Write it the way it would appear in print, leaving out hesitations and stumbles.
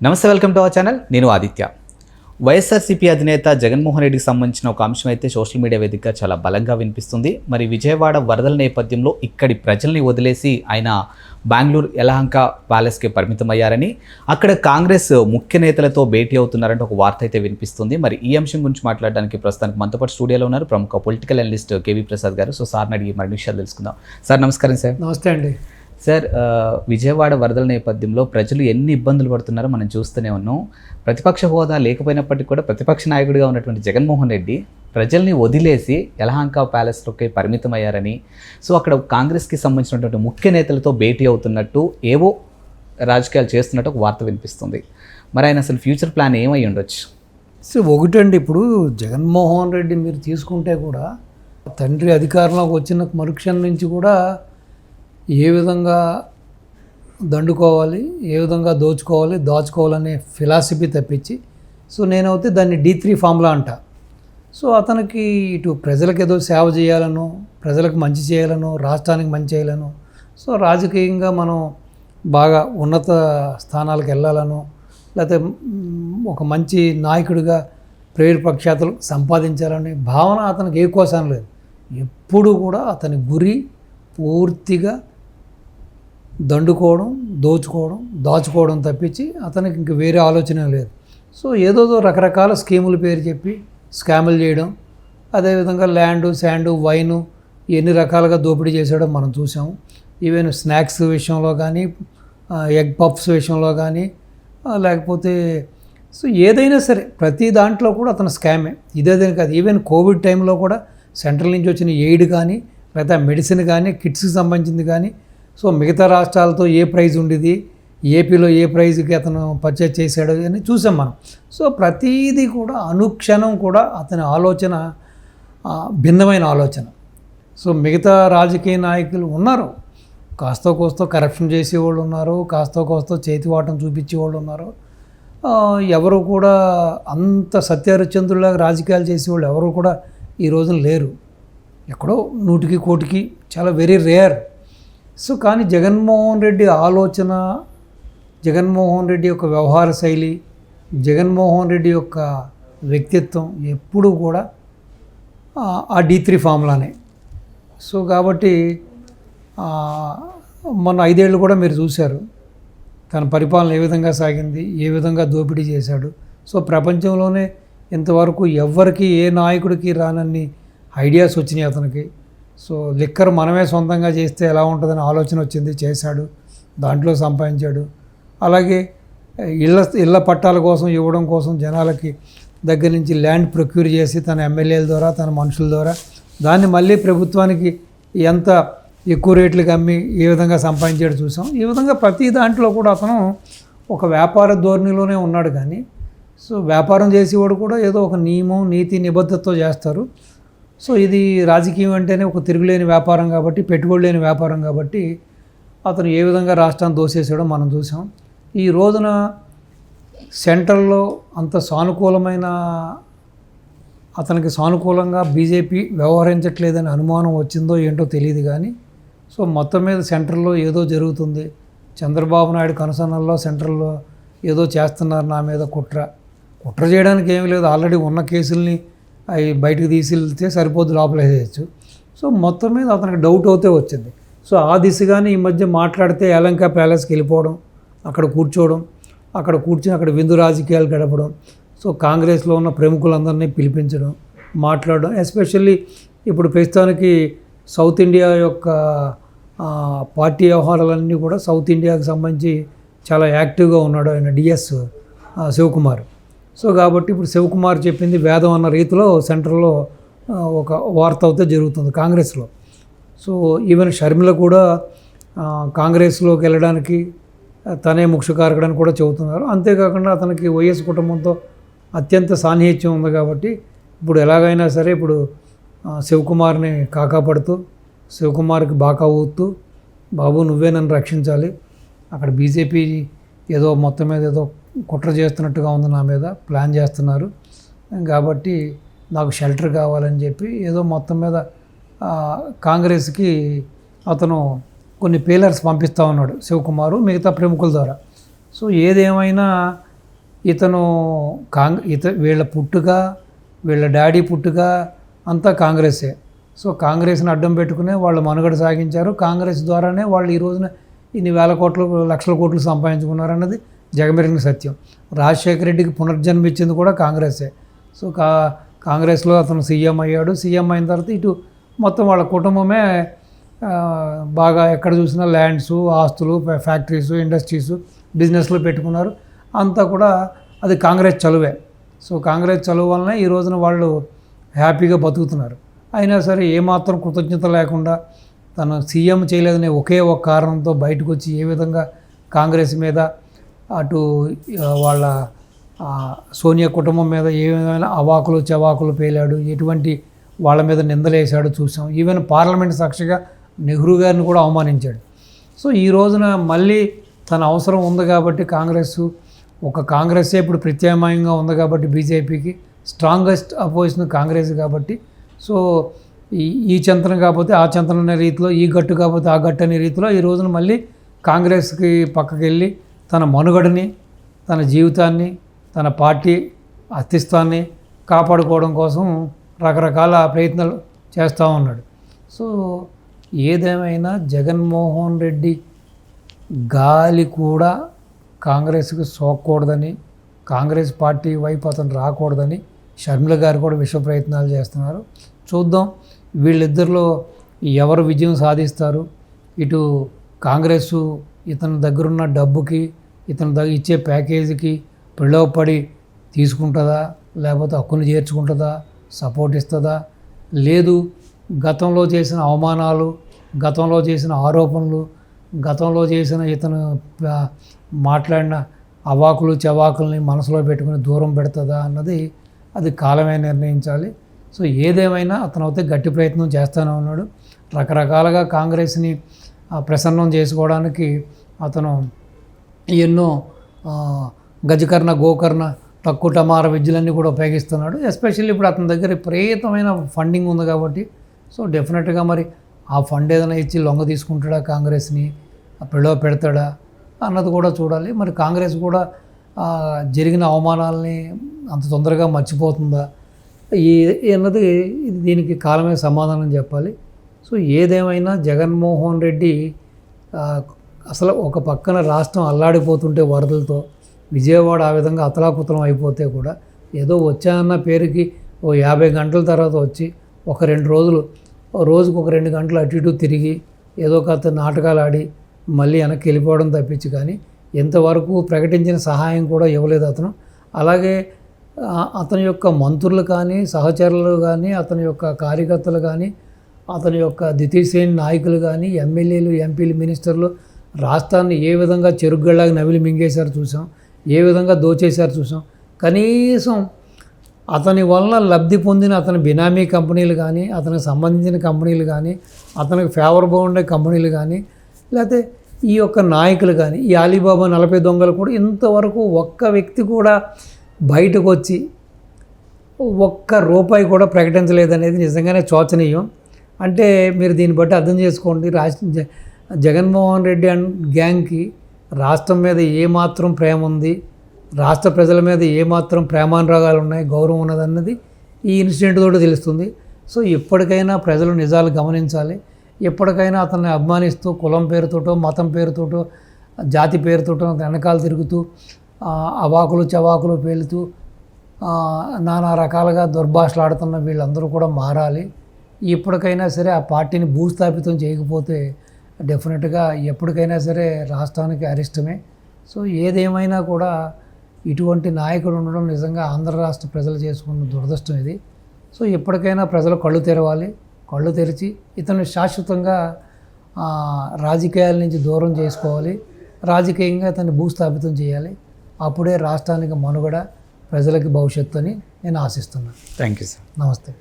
నమస్తే, welcome to our channel. నేను ఆదిత్య. వైఎస్ఆర్సీపీ అధినేత జగన్మోహన్ రెడ్డికి సంబంధించిన ఒక అంశం అయితే సోషల్ మీడియా వేదికగా చాలా బలంగా వినిపిస్తుంది. మరి విజయవాడ వరదల నేపథ్యంలో ఇక్కడి ప్రజల్ని వదిలేసి ఆయన బెంగళూరు యలహంక ప్యాలెస్కి పరిమితమయ్యారని, అక్కడ కాంగ్రెస్ ముఖ్య నేతలతో భేటీ అవుతున్నారంటే ఒక వార్త అయితే వినిపిస్తుంది. మరి ఈ అంశం గురించి మాట్లాడడానికి ప్రస్తుతానికి మనతో పాటు స్టూడియోలో ఉన్నారు ప్రముఖ పొలిటికల్ అనలిస్ట్ కేవీ ప్రసాద్ గారు. సో సార్ని అడిగి మరిన్ని విషయాలు తెలుసుకుందాం. సార్ నమస్కారం. సార్ నమస్తే అండి. సార్, విజయవాడ వరదల నేపథ్యంలో ప్రజలు ఎన్ని ఇబ్బందులు పడుతున్నారో మనం చూస్తూనే ఉన్నాం. ప్రతిపక్ష హోదా లేకపోయినప్పటికీ కూడా ప్రతిపక్ష నాయకుడిగా ఉన్నటువంటి జగన్మోహన్ రెడ్డి ప్రజల్ని వదిలేసి యలహంక ప్యాలెస్లోకి పరిమితమయ్యారని, సో అక్కడ కాంగ్రెస్కి సంబంధించినటువంటి ముఖ్య నేతలతో భేటీ అవుతున్నట్టు ఏవో రాజకీయాలు చేస్తున్నట్టు ఒక వార్త వినిపిస్తుంది. మరి ఆయన అసలు ఫ్యూచర్ ప్లాన్ ఏమై ఉండొచ్చు? సో ఒకటండి, ఇప్పుడు జగన్మోహన్ రెడ్డి మీరు తీసుకుంటే కూడా తండ్రి అధికారంలోకి వచ్చిన మరుక్షణం నుంచి కూడా ఏ విధంగా దండుకోవాలి, ఏ విధంగా దాచుకోవాలనే ఫిలాసఫీ తప్పించి, సో నేనైతే దాన్ని D3 ఫార్ములా అంట. సో అతనికి ఇటు ప్రజలకు ఏదో సేవ చేయాలనో, ప్రజలకు మంచి చేయాలనో, రాష్ట్రానికి మంచి చేయాలనో, సో రాజకీయంగా మనం బాగా ఉన్నత స్థానాలకు వెళ్ళాలనో, లేకపోతే ఒక మంచి నాయకుడిగా ప్రేర ప్రఖ్యాతులు సంపాదించాలనే భావన అతనికి ఏ కోసాన లేదు. ఎప్పుడు కూడా అతని గురి పూర్తిగా దండుకోవడం, దాచుకోవడం తప్పించి అతనికి ఇంక వేరే ఆలోచన లేదు. సో ఏదో రకరకాల స్కీముల పేరు చెప్పి స్కాములు చేయడం, అదేవిధంగా ల్యాండు, శాండు, వైను ఎన్ని రకాలుగా దోపిడీ చేసాడో మనం చూసాము. ఈవెన్ స్నాక్స్ విషయంలో కానీ, ఎగ్ పఫ్స్ విషయంలో కానీ, లేకపోతే సో ఏదైనా సరే ప్రతి దాంట్లో కూడా అతను స్కామే. ఇదేదని కాదు, ఈవెన్ కోవిడ్ టైంలో కూడా సెంట్రల్ నుంచి వచ్చిన ఎయిడ్ కానీ, లేకపోతే మెడిసిన్ కానీ, కిట్స్కి సంబంధించింది కానీ, సో మిగతా రాష్ట్రాలతో ఏ ప్రైజ్ ఉండేది, ఏపీలో ఏ ప్రైజ్కి అతను పర్చేజ్ చేశాడు అని చూసాం మనం. సో ప్రతీది కూడా అనుక్షణం కూడా అతని ఆలోచన భిన్నమైన ఆలోచన. సో మిగతా రాజకీయ నాయకులు ఉన్నారు, కాస్తో కోస్తో కరప్షన్ చేసేవాళ్ళు ఉన్నారు, కాస్తో కోస్తో చేతివాటం చూపించేవాళ్ళు ఉన్నారు. ఎవరు కూడా అంత సత్యహరిశ్చంద్రులాగా రాజకీయాలు చేసేవాళ్ళు ఎవరు కూడా ఈ రోజున లేరు. ఎక్కడో 100కి 1 చాలా వెరీ రేర్. సో కానీ జగన్మోహన్ రెడ్డి ఆలోచన, జగన్మోహన్ రెడ్డి యొక్క వ్యవహార శైలి, జగన్మోహన్ రెడ్డి యొక్క వ్యక్తిత్వం ఎప్పుడూ కూడా ఆ D3 ఫార్ములానే. సో కాబట్టి మొన్న 5 ఏళ్ళు కూడా మీరు చూశారు తన పరిపాలన ఏ విధంగా సాగింది, ఏ విధంగా దోపిడీ చేశాడు. సో ప్రపంచంలోనే ఇంతవరకు ఎవ్వరికి ఏ నాయకుడికి రానన్ని ఐడియాస్ వచ్చినాయి అతనికి. సో లిక్కర్ మనమే సొంతంగా చేస్తే ఎలా ఉంటుందని ఆలోచన వచ్చింది, చేశాడు, దాంట్లో సంపాదించాడు. అలాగే ఇళ్ళ పట్టాల కోసం ఇవ్వడం కోసం జనాలకి దగ్గర నుంచి ల్యాండ్ ప్రొక్యూర్ చేసి తన ఎమ్మెల్యేల ద్వారా, తన మనుషుల ద్వారా దాన్ని మళ్ళీ ప్రభుత్వానికి ఎంత ఎక్కువ రేట్లకు అమ్మి ఏ విధంగా సంపాదించాడు చూసాం. ఈ విధంగా ప్రతి దాంట్లో కూడా అతను ఒక వ్యాపార ధోరణిలోనే ఉన్నాడు. కానీ సో వ్యాపారం చేసేవాడు కూడా ఏదో ఒక నియమం, నీతి, నిబద్ధతతో చేస్తారు. సో ఇది రాజకీయం అంటేనే ఒక తిరుగులేని వ్యాపారం కాబట్టి, పెట్టుబడి లేని వ్యాపారం కాబట్టి అతను ఏ విధంగా రాష్ట్రాన్ని దోసేసాడో మనం చూసాం. ఈ రోజున సెంట్రల్లో అంత సానుకూలమైన, అతనికి సానుకూలంగా బీజేపీ వ్యవహరించట్లేదని అనుమానం వచ్చిందో ఏంటో తెలియదు. కానీ సో మొత్తం మీద సెంట్రల్లో ఏదో జరుగుతుంది, చంద్రబాబు నాయుడు కనుసన్నల్లో సెంట్రల్లో ఏదో చేస్తున్నారు నా మీద కుట్ర చేయడానికి ఏమీ లేదు. ఆల్రెడీ ఉన్న కేసుల్ని అవి బయటకు తీసితే సరిపోద్దు, లోపల వేసేయచ్చు. సో మొత్తం మీద అతనికి డౌట్ అవుతే వచ్చింది. సో ఆ దిశగానే ఈ మధ్య మాట్లాడితే యలహంక ప్యాలెస్కి వెళ్ళిపోవడం, అక్కడ కూర్చోవడం, అక్కడ కూర్చొని అక్కడ విందు రాజకీయాలు గడపడం, సో కాంగ్రెస్లో ఉన్న ప్రముఖులందరినీ పిలిపించడం, మాట్లాడడం. ఎస్పెషల్లీ ఇప్పుడు ప్రస్తుతానికి సౌత్ ఇండియా యొక్క పార్టీ వ్యవహారాలన్నీ కూడా సౌత్ ఇండియాకి సంబంధించి చాలా యాక్టివ్గా ఉన్నాడు ఆయన DS శివకుమార్. సో కాబట్టి ఇప్పుడు శివకుమార్ చెప్పింది వేదం అన్న రీతిలో సెంట్రల్లో ఒక వార్త అయితే జరుగుతుంది కాంగ్రెస్లో. సో ఈవెన్ షర్మిల కూడా కాంగ్రెస్లోకి వెళ్ళడానికి తనే ముఖ్యకారకుడని కూడా చెబుతున్నారు. అంతేకాకుండా అతనికి వైఎస్ కుటుంబంతో అత్యంత సాన్నిహిత్యం ఉంది కాబట్టి ఇప్పుడు ఎలాగైనా సరే ఇప్పుడు శివకుమార్ని కాకాపడుతూ, శివకుమార్కి బాకా ఊతూ, బాబు నువ్వే నన్ను రక్షించాలి, అక్కడ బీజేపీ ఏదో మొత్తం మీద ఏదో కుట్ర చేస్తున్నట్టుగా ఉంది, నా మీద ప్లాన్ చేస్తున్నారు కాబట్టి నాకు షెల్టర్ కావాలని చెప్పి ఏదో మొత్తం మీద కాంగ్రెస్కి అతను కొన్ని పేలర్స్ పంపిస్తూ ఉన్నాడు శివకుమారు మిగతా ప్రముఖుల ద్వారా. సో ఏదేమైనా ఇతను వీళ్ళ పుట్టుక, వీళ్ళ డాడీ పుట్టుక అంతా కాంగ్రెసే. సో కాంగ్రెస్ని అడ్డం పెట్టుకునే వాళ్ళు మనుగడ సాగించారు. కాంగ్రెస్ ద్వారానే వాళ్ళు ఈ రోజున ఇన్ని వేల కోట్లు, లక్షల కోట్లు సంపాదించుకున్నారన్నది జగమెరిగిన సత్యం. రాజశేఖర రెడ్డికి పునర్జన్మ ఇచ్చింది కూడా కాంగ్రెసే. సో కాంగ్రెస్లో అతను సీఎం అయ్యాడు. సీఎం అయిన తర్వాత ఇటు మొత్తం వాళ్ళ కుటుంబమే బాగా ఎక్కడ చూసినా ల్యాండ్స్, ఆస్తులు, ఫ్యాక్టరీస్, ఇండస్ట్రీస్, బిజినెస్లు పెట్టుకున్నారు. అంతా కూడా అది కాంగ్రెస్ చలువే. సో కాంగ్రెస్ చలువ వలన ఈ రోజున వాళ్ళు హ్యాపీగా బతుకుతున్నారు. అయినా సరే ఏమాత్రం కృతజ్ఞత లేకుండా తను సీఎం చేయలేదనే ఒకే ఒక కారణంతో బయటకు వచ్చి ఏ విధంగా కాంగ్రెస్ మీద, అటు వాళ్ళ సోనియా కుటుంబం మీద ఏ విధమైన అవాకులు చవాకులు పేలాడు, ఎటువంటి వాళ్ళ మీద నిందలేశాడు చూసాం. ఈవెన్ పార్లమెంట్ సాక్షిగా నెహ్రూ గారిని కూడా అవమానించాడు. సో ఈ రోజున మళ్ళీ తన అవసరం ఉంది కాబట్టి కాంగ్రెస్సే ఇప్పుడు ప్రత్యామ్నాయంగా ఉంది కాబట్టి బీజేపీకి స్ట్రాంగెస్ట్ అపోజిషన్ కాంగ్రెస్ కాబట్టి, సో ఈ చంతనం కాకపోతే ఆ చంతనం అనే రీతిలో, ఈ గట్టు కాకపోతే ఆ గట్టు అనే రీతిలో ఈ రోజున మళ్ళీ కాంగ్రెస్కి పక్కకి వెళ్ళి తన మనుగడని, తన జీవితాన్ని, తన పార్టీ అస్తిత్వాన్ని కాపాడుకోవడం కోసం రకరకాల ప్రయత్నాలు చేస్తూ ఉన్నాడు. సో ఏదేమైనా జగన్మోహన్ రెడ్డి గాలి కూడా కాంగ్రెస్కి సోకూడదని, కాంగ్రెస్ పార్టీ వైపు అతను రాకూడదని షర్మిల గారు కూడా విశ్వ ప్రయత్నాలు చేస్తున్నారు. చూద్దాం వీళ్ళిద్దరిలో ఎవరు విజయం సాధిస్తారు. ఇటు కాంగ్రెస్ ఇతని దగ్గరున్న డబ్బుకి, ఇతని ఇచ్చే ప్యాకేజీకి పిలువపడి తీసుకుంటుందా, లేకపోతే హక్కును చేర్చుకుంటుందా, సపోర్ట్ ఇస్తుందా, లేదు గతంలో చేసిన అవమానాలు, గతంలో చేసిన ఆరోపణలు, గతంలో చేసిన ఇతను మాట్లాడిన అవాకులు చవాకుల్ని మనసులో పెట్టుకుని దూరం పెడుతుందా అన్నది అది కాలమే నిర్ణయించాలి. సో ఏదేమైనా అతను అయితే గట్టి ప్రయత్నం చేస్తూనే ఉన్నాడు. రకరకాలుగా కాంగ్రెస్ని ప్రసన్నం చేసుకోవడానికి అతను ఎన్నో గజకర్ణ, గోకర్ణ, తక్కువ టమార విద్యలన్నీ కూడా ఉపయోగిస్తున్నాడు. ఎస్పెషల్లీ ఇప్పుడు అతని దగ్గర విపరీతమైన ఫండింగ్ ఉంది కాబట్టి, సో డెఫినెట్గా మరి ఆ ఫండ్ ఏదైనా ఇచ్చి లొంగ తీసుకుంటాడా, కాంగ్రెస్ని పిలువ పెడతాడా అన్నది కూడా చూడాలి. మరి కాంగ్రెస్ కూడా జరిగిన అవమానాలని అంత తొందరగా మర్చిపోతుందా అన్నది దీనికి కాలమే సమాధానం చెప్పాలి. సో ఏదేమైనా జగన్మోహన్ రెడ్డి అసలు ఒక పక్కన రాష్ట్రం అల్లాడిపోతుంటే వరదలతో, విజయవాడ ఆ విధంగా అతలాకుతలం అయిపోతే కూడా ఏదో వచ్చానన్న పేరుకి 50 గంటల తర్వాత వచ్చి ఒక 2 రోజులు, రోజుకు ఒక 2 గంటలు అటు ఇటు తిరిగి ఏదో ఒక నాటకాలు ఆడి మళ్ళీ వెనక్కి వెళ్ళిపోవడం తప్పించి కానీ ఎంతవరకు ప్రకటించిన సహాయం కూడా ఇవ్వలేదు అతను. అలాగే అతని యొక్క మంత్రులు కానీ, సహచరులు కానీ, అతని యొక్క కార్యకర్తలు కానీ, అతని యొక్క ద్వితీయ శ్రేణి నాయకులు కానీ, ఎమ్మెల్యేలు, ఎంపీలు, మినిస్టర్లు రాష్ట్రాన్ని ఏ విధంగా చెరుగ్గళ్ళగా నవిలి మింగేశారు చూసాం, ఏ విధంగా దోచేశారు చూసాం. కనీసం అతని వలన లబ్ధి పొందిన అతని బినామీ కంపెనీలు కానీ, అతనికి సంబంధించిన కంపెనీలు కానీ, అతనికి ఫేవరబుల్ ఉండే కంపెనీలు కానీ, లేకపోతే ఈ యొక్క నాయకులు కానీ, ఈ అలీబాబా 40 దొంగలు కూడా ఇంతవరకు ఒక్క వ్యక్తి కూడా బయటకు వచ్చి ఒక్క రూపాయి కూడా ప్రకటించలేదనేది నిజంగానే శోచనీయం. అంటే మీరు దీన్ని బట్టి అర్థం చేసుకోండి, జగన్మోహన్ రెడ్డి అండ్ గ్యాంగ్కి రాష్ట్రం మీద ఏమాత్రం ప్రేమ ఉంది, రాష్ట్ర ప్రజల మీద ఏమాత్రం ప్రేమానురాగాలు ఉన్నాయి, గౌరవం ఉన్నదన్నది ఈ ఇన్సిడెంట్ తోటి తెలుస్తుంది. సో ఇప్పటికైనా ప్రజలు నిజాలు గమనించాలి. ఎప్పటికైనా అతన్ని అభిమానిస్తూ కులం పేరుతోటో, మతం పేరుతోటో, జాతి పేరుతోటో వెనకాల తిరుగుతూ అవాకులు చవాకులు పేలుతూ నానా రకాలుగా దుర్భాషలాడుతున్న వీళ్ళందరూ కూడా మారాలి. ఇప్పటికైనా సరే ఆ పార్టీని భూస్థాపితం చేయకపోతే డెఫినెట్గా ఎప్పటికైనా సరే రాష్ట్రానికి అరిష్టమే. సో ఏదేమైనా కూడా ఇటువంటి నాయకుడు ఉండడం నిజంగా ఆంధ్ర రాష్ట్ర ప్రజలు చేసుకున్న దురదృష్టం ఇది. సో ఎప్పటికైనా ప్రజలు కళ్ళు తెరవాలి. కళ్ళు తెరిచి ఇతను శాశ్వతంగా రాజకీయాల నుంచి దూరం చేసుకోవాలి, రాజకీయంగా ఇతన్ని భూస్థాపితం చేయాలి. అప్పుడే రాష్ట్రానికి మనుగడ, ప్రజలకి భవిష్యత్తు అని నేను ఆశిస్తున్నాను. Thank you sir. నమస్తే.